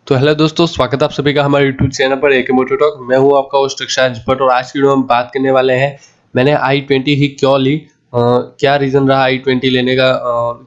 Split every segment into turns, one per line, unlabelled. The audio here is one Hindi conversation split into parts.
तो हेलो दोस्तों, स्वागत है आप सभी का हमारे यूट्यूब चैनल पर एके मोटर टॉक। मैं हूं आपका होस्ट अक्षांश भट्ट और आज की वीडियो में हम बात करने वाले हैं मैंने i20 ही क्यों ली, क्या रीज़न रहा i20 लेने का,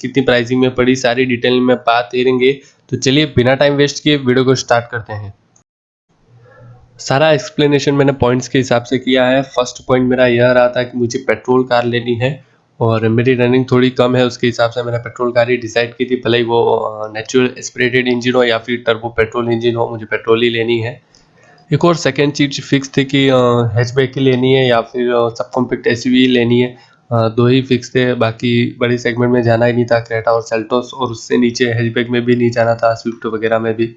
कितनी प्राइसिंग में पड़ी, सारी डिटेल में बात करेंगे। तो चलिए बिना टाइम वेस्ट किए वीडियो को स्टार्ट करते हैं। सारा एक्सप्लेनेशन मैंने पॉइंट्स के हिसाब से किया है। फर्स्ट पॉइंट मेरा यह रहा था कि मुझे पेट्रोल कार लेनी है और मेरी रनिंग थोड़ी कम है, उसके हिसाब से मैंने पेट्रोल कार ही डिसाइड की थी। भले ही वो नेचुरल एस्पिरेटेड इंजन हो या फिर टर्बो पेट्रोल इंजन हो, मुझे पेट्रोल ही लेनी है। एक और सेकंड चीज फिक्स थी कि हैचबैक ही लेनी है या फिर सब कॉम्पैक्ट एसयूवी लेनी है। दो ही फिक्स थे, बाकी बड़े सेगमेंट में जाना ही नहीं था, क्रेटा और सेल्टोस, और उससे नीचे हैचबैक में भी नहीं जाना था, स्विफ्ट वगैरह में भी।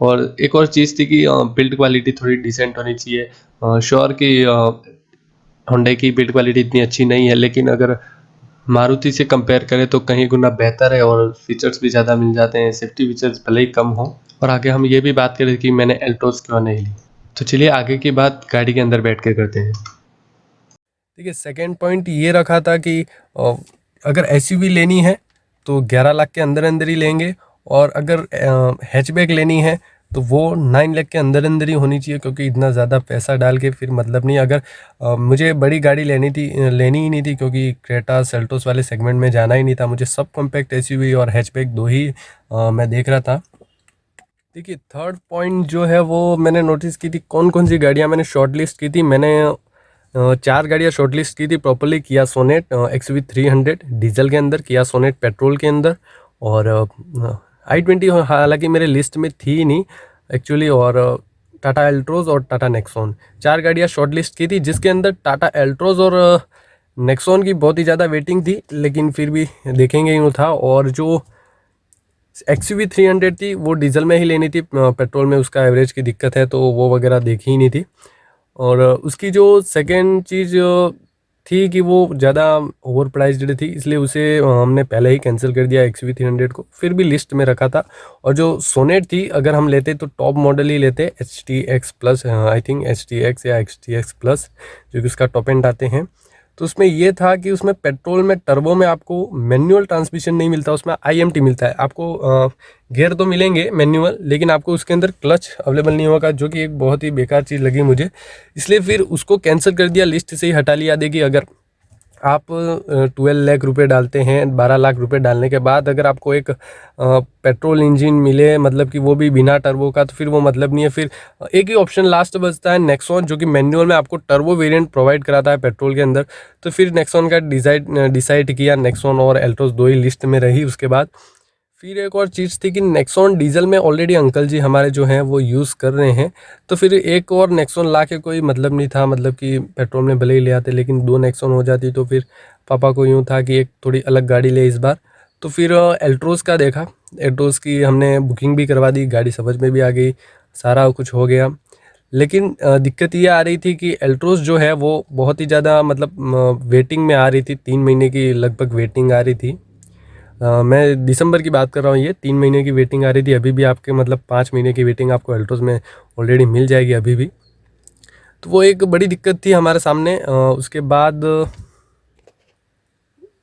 और एक और चीज़ थी कि बिल्ड क्वालिटी थोड़ी डिसेंट होनी चाहिए। श्योर कि होंडा की बिल्ड क्वालिटी इतनी अच्छी नहीं है, लेकिन अगर मारुति से कंपेयर करें तो कहीं गुना बेहतर है और फीचर्स भी ज़्यादा मिल जाते हैं। सेफ्टी फीचर्स भले ही कम हो। और आगे हम ये भी बात करें कि मैंने एल्टोस क्यों नहीं ली। तो चलिए आगे की बात गाड़ी के अंदर बैठ के करते हैं।
देखिए, सेकंड पॉइंट ये रखा था कि अगर एसयूवी लेनी है तो 11 लाख के अंदर अंदर ही लेंगे, और अगर हैचबैक लेनी है तो वो 9 लाख के अंदर अंदर ही होनी चाहिए, क्योंकि इतना ज़्यादा पैसा डाल के फिर मतलब नहीं। अगर मुझे बड़ी गाड़ी लेनी ही नहीं थी, क्योंकि क्रेटा सेल्टोस वाले सेगमेंट में जाना ही नहीं था। मुझे सब कॉम्पैक्ट एसयूवी और हैचबैक दो ही मैं देख रहा था। देखिए, थर्ड पॉइंट जो है वो मैंने नोटिस की थी, कौन कौन सी गाड़ियाँ मैंने शॉर्ट लिस्ट की थी। मैंने 4 गाड़ियाँ शॉर्ट लिस्ट की थी प्रॉपरली। किया सोनेट XUV300 डीजल के अंदर, किया सोनेट पेट्रोल के अंदर, और i20 हालांकि मेरे लिस्ट में थी नहीं एक्चुअली, और टाटा एल्ट्रोज और टाटा नेक्सॉन। 4 गाड़ियाँ शॉर्ट लिस्ट की थी, जिसके अंदर टाटा एल्ट्रोज और नेक्सॉन की बहुत ही ज़्यादा वेटिंग थी, लेकिन फिर भी देखेंगे यूँ था। और जो XUV300 थी वो डीजल में ही लेनी थी, पेट्रोल में उसका एवरेज की दिक्कत है, तो वो वगैरह देखी ही नहीं थी। और उसकी जो सेकेंड चीज़ थी कि वो ज़्यादा ओवर प्राइस्ड थी, इसलिए उसे हमने पहले ही कैंसिल कर दिया XUV300 को। फिर भी लिस्ट में रखा था। और जो सोनेट थी, अगर हम लेते तो टॉप मॉडल ही लेते, HTX plus, I think HTX या XTX प्लस, जो कि उसका टॉप एंड आते हैं। तो उसमें ये था कि उसमें पेट्रोल में टर्बो में आपको मैनुअल ट्रांसमिशन नहीं मिलता, उसमें IMT मिलता है। आपको गियर तो मिलेंगे मैनुअल, लेकिन आपको उसके अंदर क्लच अवेलेबल नहीं होगा, जो कि एक बहुत ही बेकार चीज़ लगी मुझे। इसलिए फिर उसको कैंसिल कर दिया, लिस्ट से ही हटा लिया। देखिए, अगर आप 12 लाख रुपए डालते हैं, 12 लाख रुपए डालने के बाद अगर आपको एक पेट्रोल इंजन मिले, मतलब कि वो भी बिना टर्बो का, तो फिर वो मतलब नहीं है। फिर एक ही ऑप्शन लास्ट बचता है नेक्सॉन, जो कि मैनुअल में आपको टर्बो वेरिएंट प्रोवाइड कराता है पेट्रोल के अंदर। तो फिर नेक्सॉन का डिसाइड किया। नेक्सॉन और एल्ट्रोस दो ही लिस्ट में रही। उसके बाद फिर एक और चीज़ थी कि नेक्सॉन डीजल में ऑलरेडी अंकल जी हमारे जो हैं वो यूज़ कर रहे हैं, तो फिर एक और नेक्सॉन ला के कोई मतलब नहीं था। मतलब कि पेट्रोल में भले ही ले आते, लेकिन 2 नेक्सॉन हो जाती, तो फिर पापा को यूँ था कि एक थोड़ी अलग गाड़ी ले इस बार। तो फिर एल्ट्रोस का देखा। एल्ट्रोस की हमने बुकिंग भी करवा दी, गाड़ी समझ में भी आ गई, सारा कुछ हो गया। लेकिन दिक्कत ये आ रही थी कि एल्ट्रोस जो है वो बहुत ही ज़्यादा मतलब वेटिंग में आ रही थी। 3 महीने की लगभग वेटिंग आ रही थी। मैं दिसंबर की बात कर रहा हूँ, ये 3 महीने की वेटिंग आ रही थी। अभी भी आपके मतलब 5 महीने की वेटिंग आपको एल्ट्रोस में ऑलरेडी मिल जाएगी अभी भी। तो वो एक बड़ी दिक्कत थी हमारे सामने। उसके बाद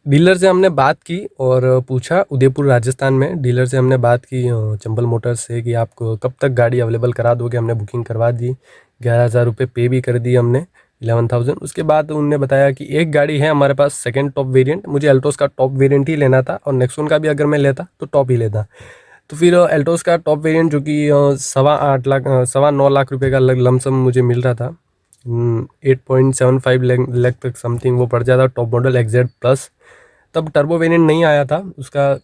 डीलर से हमने बात की और पूछा, उदयपुर राजस्थान में डीलर से हमने बात की, चंबल मोटर्स से, कि आपको कब तक गाड़ी अवेलेबल करा दोगे। हमने बुकिंग करवा दी, 11,000 रुपये पे भी कर दी हमने, 11,000। उसके बाद उनने बताया कि एक गाड़ी है हमारे पास सेकंड टॉप वेरिएंट। मुझे एल्टोस का टॉप वेरिएंट ही लेना था, और नेक्सॉन का भी अगर मैं लेता तो टॉप ही लेता। तो फिर एल्टोस का टॉप वेरिएंट, जो कि 9.25 लाख रुपये का लमसम मुझे मिल रहा था, 8.75 लाख तक समथिंग वो पड़ जाता, टॉप मॉडल XZ प्लस। तब टर्बो वेरिएंट नहीं आया था उसका।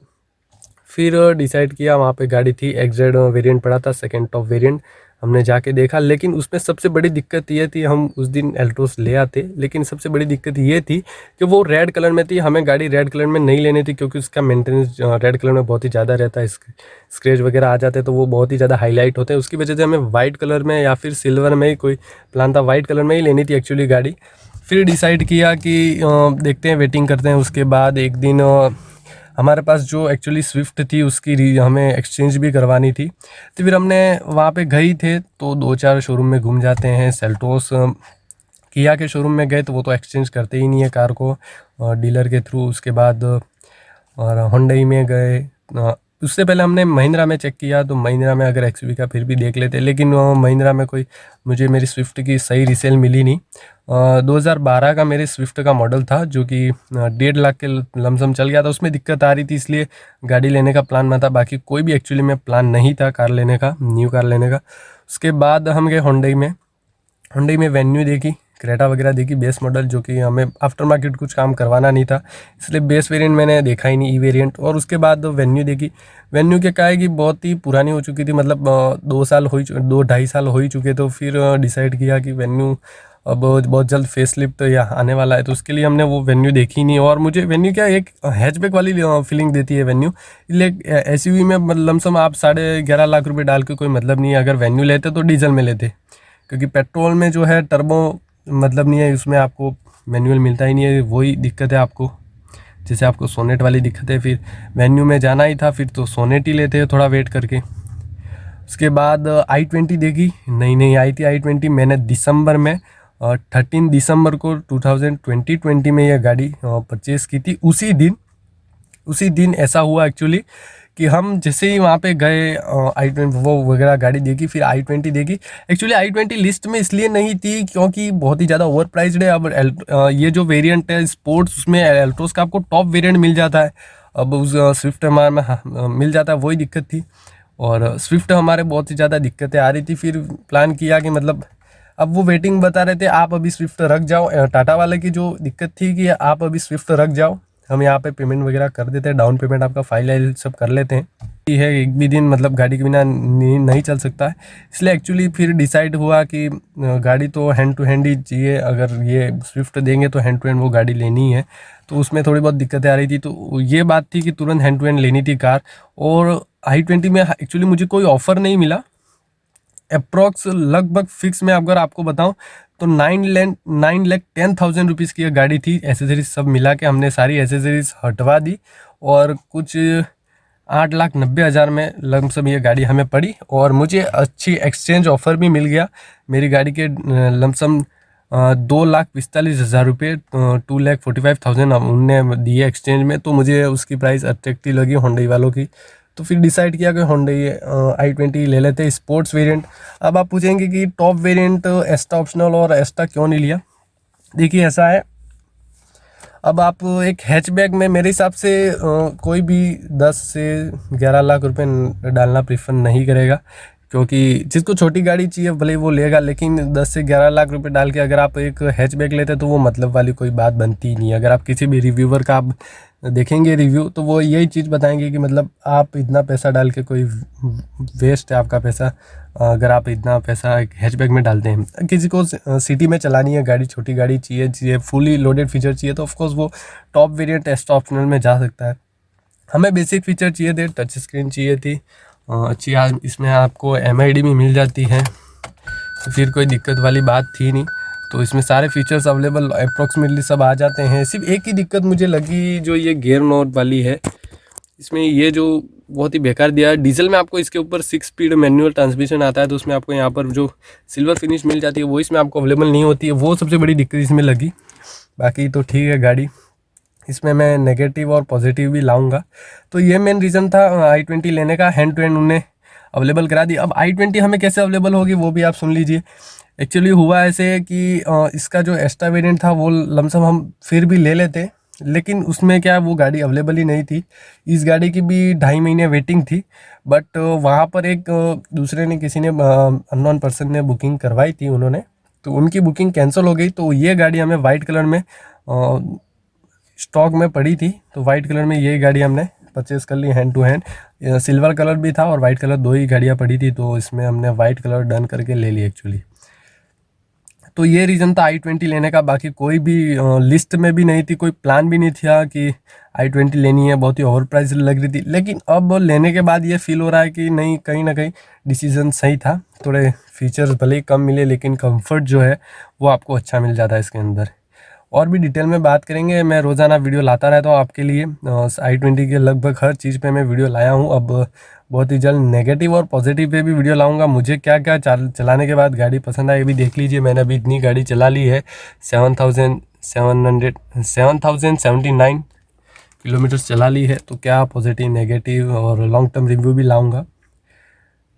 फिर डिसाइड किया, वहाँ पे गाड़ी थी, XZ वेरिएंट पड़ा था, सेकंड टॉप वेरिएंट। हमने जाके देखा, लेकिन उसमें सबसे बड़ी दिक्कत ये थी, हम उस दिन एल्ट्रोस ले आते, लेकिन सबसे बड़ी दिक्कत ये थी कि वो रेड कलर में थी। हमें गाड़ी रेड कलर में नहीं लेनी थी, क्योंकि उसका मेंटेनेंस रेड कलर में बहुत ही ज़्यादा रहता है। स्क्रैच वगैरह आ जाते हैं तो वो बहुत ही ज़्यादा हाईलाइट होते हैं। उसकी वजह से हमें वाइट कलर में या फिर सिल्वर में ही कोई प्लान था, वाइट कलर में ही लेनी थी एक्चुअली गाड़ी। फिर डिसाइड किया कि देखते हैं, वेटिंग करते हैं। उसके बाद एक दिन हमारे पास जो एक्चुअली स्विफ्ट थी उसकी हमें एक्सचेंज भी करवानी थी। तो फिर हमने वहाँ पे गए थे, तो 2-4 शोरूम में घूम जाते हैं। सेल्टोस किया के शोरूम में गए तो वो तो एक्सचेंज करते ही नहीं है कार को डीलर के थ्रू। उसके बाद और हुंडई में गए, उससे पहले हमने महिंद्रा में चेक किया, तो महिंद्रा में अगर एक्सयूवी का फिर भी देख लेते, लेकिन महिंद्रा में कोई मुझे मेरी स्विफ्ट की सही रीसेल मिली नहीं। 2012 का मेरे स्विफ्ट का मॉडल था जो कि 1.5 लाख के लमसम चल गया था। उसमें दिक्कत आ रही थी, इसलिए गाड़ी लेने का प्लान में था, बाकी कोई भी एक्चुअली में प्लान नहीं था कार लेने का, न्यू कार लेने का। उसके बाद हम गए हुंडई में वेन्यू देखी, क्रेटा वगैरह देखी बेस मॉडल, जो कि हमें आफ्टर मार्केट कुछ काम करवाना नहीं था, इसलिए बेस वेरिएंट मैंने देखा ही नहीं, ई वेरिएंट। और उसके बाद वेन्यू देखी। वेन्यू के क्या है कि बहुत ही पुरानी हो चुकी थी, मतलब 2-2.5 साल हो ही चुके, तो फिर डिसाइड किया कि वेन्यू अब बहुत जल्द फेसलिफ्ट तो यहाँ आने वाला है, तो उसके लिए हमने वो वेन्यू देखी नहीं। और मुझे वेन्यू क्या एक हैचबैक वाली फीलिंग देती है वेन्यू, इसलिए एसयूवी में लमसम आप 11.5 लाख रुपये डाल के कोई मतलब नहीं है। अगर वेन्यू लेते तो डीजल में लेते, क्योंकि पेट्रोल में जो है टर्बो मतलब नहीं है, उसमें आपको मैनुअल मिलता ही नहीं है, वही दिक्कत है आपको, जैसे आपको सोनेट वाली दिक्कत है। फिर वेन्यू में जाना ही था, फिर तो सोनेट ही लेते हैं थोड़ा वेट करके। उसके बाद i20 देखी, नई आई थी i20, मैंने दिसंबर में 13 दिसंबर को 2020 में यह गाड़ी परचेज़ की थी। उसी दिन ऐसा हुआ एक्चुअली कि हम जैसे ही वहाँ पे गए i20 वो वगैरह गाड़ी देखी, फिर i20 देखी। एक्चुअली i20 लिस्ट में इसलिए नहीं थी क्योंकि बहुत ही ज़्यादा ओवर प्राइस्ड है। अब ये जो वेरिएंट है स्पोर्ट्स, उसमें एल्ट्रोस का आपको टॉप वेरिएंट मिल जाता है, अब उस स्विफ्ट हमारे में मिल जाता है, वही दिक्कत थी। और स्विफ्ट हमारे बहुत ही ज़्यादा दिक्कतें आ रही थी। फिर प्लान किया कि मतलब अब वो वेटिंग बता रहे थे, आप अभी स्विफ्ट रख जाओ। टाटा वाले की जो दिक्कत थी कि आप अभी स्विफ्ट रख जाओ, हम यहाँ पे पेमेंट वगैरह कर देते हैं, डाउन पेमेंट आपका फाइल सब कर लेते हैं। ये है एक भी दिन मतलब गाड़ी के बिना नहीं चल सकता है, इसलिए एक्चुअली फिर डिसाइड हुआ कि गाड़ी तो हैंड टू हैंड ही चाहिए। अगर ये स्विफ्ट देंगे तो हैंड टू हैंड वो गाड़ी लेनी है, तो उसमें थोड़ी बहुत दिक्कतें आ रही थी, तो ये बात थी कि तुरंत हैंड टू हैंड लेनी थी कार। और i20 में एक्चुअली मुझे कोई ऑफ़र नहीं मिला, अप्रॉक्स लगभग फिक्स में अगर आपको बताऊं तो 9,10,000 रुपीज़ की गाड़ी थी। एसेसरीज सब मिला के हमने सारी एसेसरीज हटवा दी, और कुछ 8,90,000 में लमसम ये गाड़ी हमें पड़ी। और मुझे अच्छी एक्सचेंज ऑफ़र भी मिल गया, मेरी गाड़ी के लमसम 2,45,000 रुपये, 2,45,000 उनने दिए एक्सचेंज में, तो मुझे उसकी प्राइस अट्रैक्टिव लगी हुंडई वालों की। तो फिर डिसाइड किया कि हुंडई i20 ले लेते हैं स्पोर्ट्स वेरिएंट। अब आप पूछेंगे कि टॉप वेरिएंट एस्टा ऑप्शनल और एस्टा क्यों नहीं लिया। देखिए ऐसा है, अब आप एक हैचबैक में मेरे हिसाब से कोई भी 10 से 11 लाख रुपए डालना प्रीफर नहीं करेगा, क्योंकि जिसको छोटी गाड़ी चाहिए भले वो लेगा, लेकिन 10 से 11 लाख रुपए डाल के अगर आप एक हैचबैक लेते तो वो मतलब वाली कोई बात बनती ही नहीं। अगर आप किसी भी रिव्यूअर का आप देखेंगे रिव्यू, तो वो यही चीज़ बताएंगे कि मतलब आप इतना पैसा डाल के कोई वेस्ट है आपका पैसा, अगर आप इतना पैसा एक हैचबैक में डालते हैं। किसी को सिटी में चलानी है गाड़ी, छोटी गाड़ी चाहिए, फुली लोडेड फीचर चाहिए, तो ऑफकोर्स वो टॉप वेरिएंट एस्टा ऑप्शनल में जा सकता है। हमें बेसिक फीचर चाहिए थे, टच स्क्रीन चाहिए थी अच्छी, इसमें आपको MID भी मिल जाती है, तो फिर कोई दिक्कत वाली बात थी नहीं। तो इसमें सारे फीचर्स अवेलेबल अप्रॉक्सीमेटली सब आ जाते हैं। सिर्फ एक ही दिक्कत मुझे लगी, जो ये गियर नॉब वाली है, इसमें ये जो बहुत ही बेकार दिया है। डीजल में आपको इसके ऊपर 6 स्पीड मैनुअल ट्रांसमिशन आता है, तो उसमें आपको यहाँ पर जो सिल्वर फिनिश मिल जाती है वो इसमें आपको अवेलेबल नहीं होती है, वो सबसे बड़ी दिक्कत इसमें लगी। बाकी तो ठीक है गाड़ी, इसमें मैं नेगेटिव और पॉजिटिव भी लाऊंगा। तो ये मेन रीज़न था i20 लेने का, हैंड टू हैंड उन्हें अवेलेबल करा दी। अब i20 हमें कैसे अवेलेबल होगी वो भी आप सुन लीजिए। एक्चुअली हुआ ऐसे कि इसका जो एस्टा वेरिएंट था वो लमसम हम फिर भी ले लेते, लेकिन उसमें क्या वो गाड़ी अवेलेबल ही नहीं थी। इस गाड़ी की भी 2.5 महीने वेटिंग थी, बट वहाँ पर एक दूसरे ने किसी ने अननोन पर्सन ने बुकिंग करवाई थी उन्होंने, तो उनकी बुकिंग कैंसिल हो गई। तो ये गाड़ी हमें वाइट कलर में स्टॉक में पड़ी थी, तो वाइट कलर में ये गाड़ी हमने परचेज़ कर ली hand to hand. Silver colour भी था और वाइट कलर, दो ही गाड़ियाँ पड़ी थी, तो इसमें हमने वाइट कलर डन करके ले ली एक्चुअली। तो ये रीज़न था i20 लेने का, बाकी कोई भी लिस्ट में भी नहीं थी, कोई प्लान भी नहीं था कि i20 लेनी है, बहुत ही ओवर प्राइस लग रही थी। लेकिन अब लेने के बाद ये फील हो रहा है कि नहीं, कहीं ना कहीं डिसीजन सही था। थोड़े फीचर्स भले ही कम मिले, लेकिन कंफर्ट जो है वो आपको अच्छा मिल जाता है इसके अंदर। और भी डिटेल में बात करेंगे, मैं रोज़ाना वीडियो लाता रहता हूँ आपके लिए, i20 के लगभग हर चीज़ पे मैं वीडियो लाया हूँ। अब बहुत ही जल्द नेगेटिव और पॉजिटिव पे भी वीडियो लाऊंगा। मुझे क्या क्या चलाने के बाद गाड़ी पसंद आई भी देख लीजिए। मैंने अभी इतनी गाड़ी चला ली है, 7,079 किलोमीटर्स चला ली है, तो क्या पॉजिटिव नेगेटिव और लॉन्ग टर्म रिव्यू भी लाऊंगा।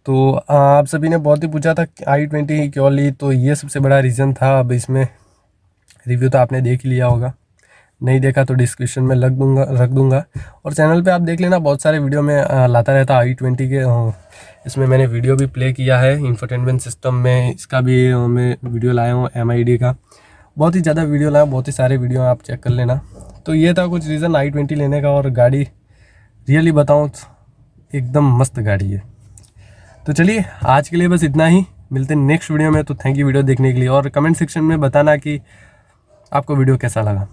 तो आप सभी ने बहुत ही पूछा था i20 ही क्यों ली, तो ये सबसे बड़ा रीज़न था। अब इसमें रिव्यू तो आपने देख लिया होगा, नहीं देखा तो डिस्क्रिप्शन में रख दूंगा। और चैनल पे आप देख लेना, बहुत सारे वीडियो में लाता रहता i20 के। इसमें मैंने वीडियो भी प्ले किया है इंफोटेनमेंट सिस्टम में, इसका भी मैं वीडियो लाया हूँ MID का। बहुत ही ज़्यादा वीडियो लाया, बहुत ही सारे वीडियो आप चेक कर लेना। तो ये था कुछ रीज़न i20 लेने का। और गाड़ी रियली बताऊँ तो एकदम मस्त गाड़ी है। तो चलिए आज के लिए बस इतना ही, मिलते हैं नेक्स्ट वीडियो में। तो थैंक यू वीडियो देखने के लिए, और कमेंट सेक्शन में बताना कि आपको वीडियो कैसा लगा।